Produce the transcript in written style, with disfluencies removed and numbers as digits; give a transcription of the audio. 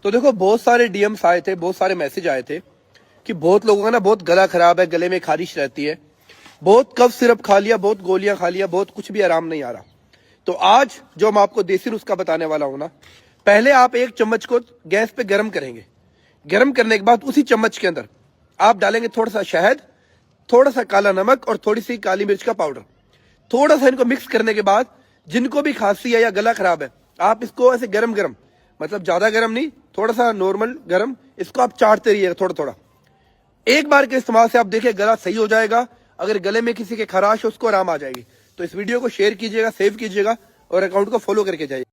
तो देखो बहुत सारे डीएम्स आए थे, बहुत सारे मैसेज आए थे कि बहुत लोगों का ना बहुत गला खराब है, गले में खारिश रहती है, बहुत कफ सिरप खा लिया, बहुत गोलियां खा लिया, बहुत कुछ भी आराम नहीं आ रहा। तो आज जो मैं आपको देसी नुस्खा बताने वाला हूं ना, पहले आप एक चम्मच को गैस पे गर्म करेंगे। गर्म करने के बाद उसी चम्मच के अंदर आप डालेंगे थोड़ा सा शहद, थोड़ा सा काला नमक और थोड़ी सी काली मिर्च का पाउडर। थोड़ा सा इनको मिक्स करने के बाद जिनको भी खांसी है या गला खराब है, आप इसको ऐसे गरम गरम, मतलब ज्यादा गरम नहीं, थोड़ा सा नॉर्मल गरम, इसको आप चाटते रहिएगा थोड़ा थोड़ा। एक बार के इस्तेमाल से आप देखिए गला सही हो जाएगा। अगर गले में किसी के खराश है उसको आराम आ जाएगी। तो इस वीडियो को शेयर कीजिएगा, सेव कीजिएगा और अकाउंट को फॉलो करके जाइए।